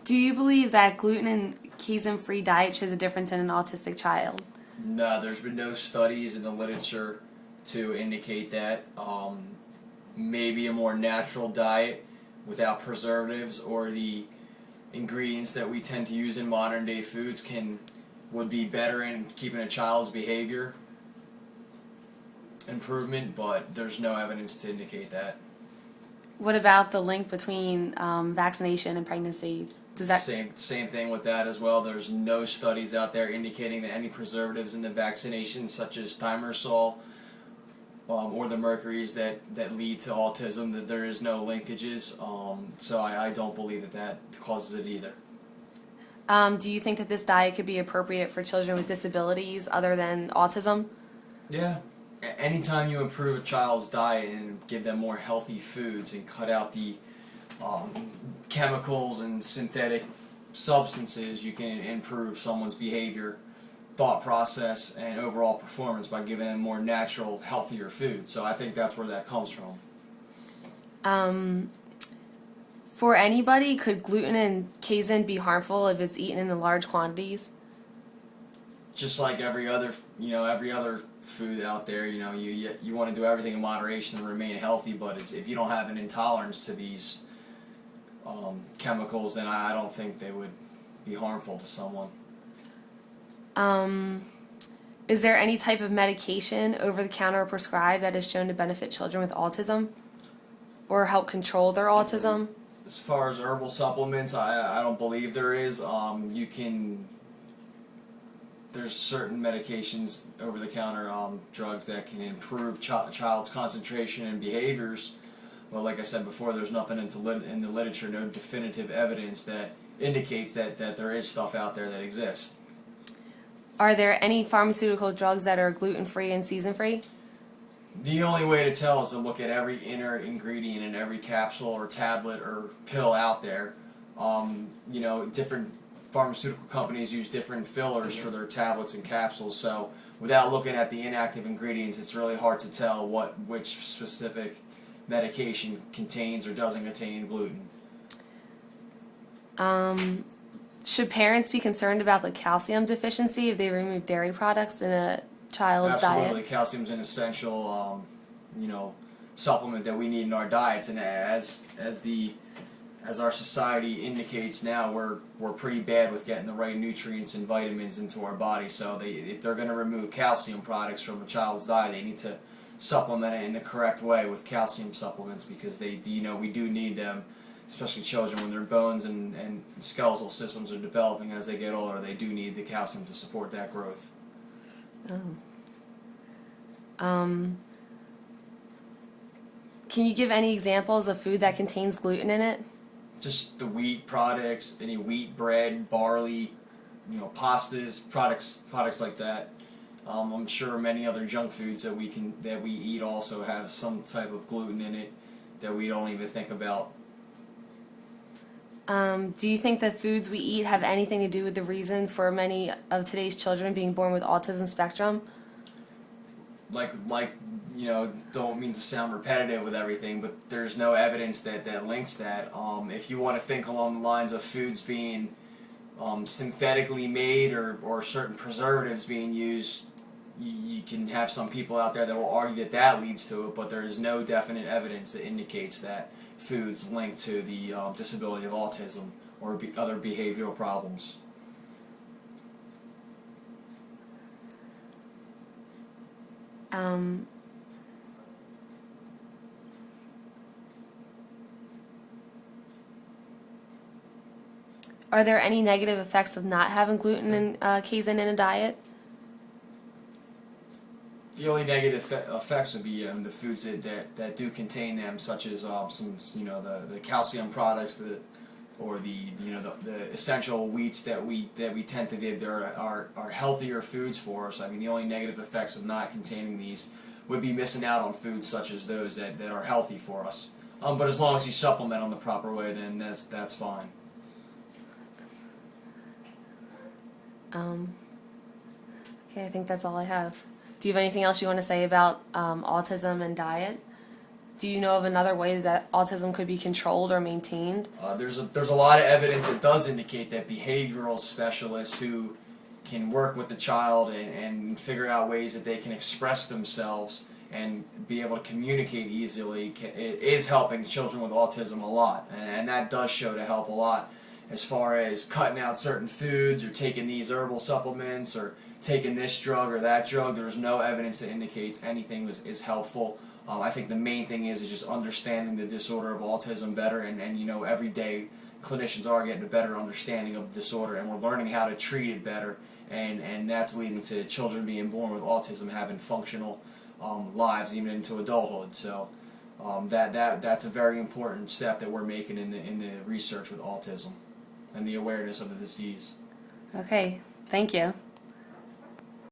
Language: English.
Do you believe that gluten and casein-free diet shows a difference in an autistic child? No, there's been no studies in the literature to indicate that. Maybe a more natural diet without preservatives or the ingredients that we tend to use in modern day foods would be better in keeping a child's behavior improvement, but there's no evidence to indicate that. What about the link between vaccination and pregnancy? Does that Same thing with that as well. There's no studies out there indicating that any preservatives in the vaccination, such as thimerosal or the mercuries that lead to autism, that there is no linkages. So I don't believe that causes it either. Do you think that this diet could be appropriate for children with disabilities other than autism? Yeah. Anytime you improve a child's diet and give them more healthy foods and cut out the chemicals and synthetic substances, you can improve someone's behavior, thought process, and overall performance by giving them more natural, healthier food. So I think that's where that comes from. For anybody, could gluten and casein be harmful if it's eaten in large quantities? Just like every other food out there, you want to do everything in moderation and remain healthy. But if you don't have an intolerance to these chemicals, then I don't think they would be harmful to someone. Is there any type of medication, over-the-counter or prescribed, that is shown to benefit children with autism or help control their autism? As far as herbal supplements, I don't believe there is. There's certain medications, over-the-counter drugs that can improve child's concentration and behaviors. Well, like I said before, there's nothing in the literature, no definitive evidence that indicates that there is stuff out there that exists. Are there any pharmaceutical drugs that are gluten-free and season-free? The only way to tell is to look at every inert ingredient in every capsule or tablet or pill out there. Different pharmaceutical companies use different fillers for their tablets and capsules, so without looking at the inactive ingredients, it's really hard to tell which specific medication contains or doesn't contain gluten. Should parents be concerned about the calcium deficiency if they remove dairy products in a child's diet? Absolutely, calcium is an essential, supplement that we need in our diets, and as our society indicates now, we're pretty bad with getting the right nutrients and vitamins into our body. So if they're going to remove calcium products from a child's diet, they need to supplement it in the correct way with calcium supplements, because we do need them, especially children, when their bones and skeletal systems are developing as they get older. They do need the calcium to support that growth. Can you give any examples of food that contains gluten in it? Just the wheat products, any wheat bread, barley, pastas, products like that. I'm sure many other junk foods that we eat also have some type of gluten in it that we don't even think about. Do you think that foods we eat have anything to do with the reason for many of today's children being born with autism spectrum? Don't mean to sound repetitive with everything, but there's no evidence that links that. If you want to think along the lines of foods being synthetically made or certain preservatives being used, you can have some people out there that will argue that leads to it, but there is no definite evidence that indicates that foods linked to the disability of autism or other behavioral problems. Are there any negative effects of not having gluten and casein in a diet? The only negative effects would be the foods that do contain them, such as the calcium products, or the essential wheats that we tend to give. There are healthier foods for us. I mean, the only negative effects of not containing these would be missing out on foods such as those that are healthy for us. But as long as you supplement them the proper way, then that's fine. Okay, I think that's all I have. Do you have anything else you want to say about autism and diet? do you know of another way that autism could be controlled or maintained? There's a lot of evidence that does indicate that behavioral specialists who can work with the child and figure out ways that they can express themselves and be able to communicate easily is helping children with autism a lot, and that does show to help a lot as far as cutting out certain foods or taking these herbal supplements or taking this drug or that drug. There's no evidence that indicates anything is helpful. I think the main thing is just understanding the disorder of autism better, and you know, every day clinicians are getting a better understanding of the disorder, and we're learning how to treat it better, and that's leading to children being born with autism having functional lives even into adulthood. So that's a very important step that we're making in the research with autism and the awareness of the disease. Okay, thank you.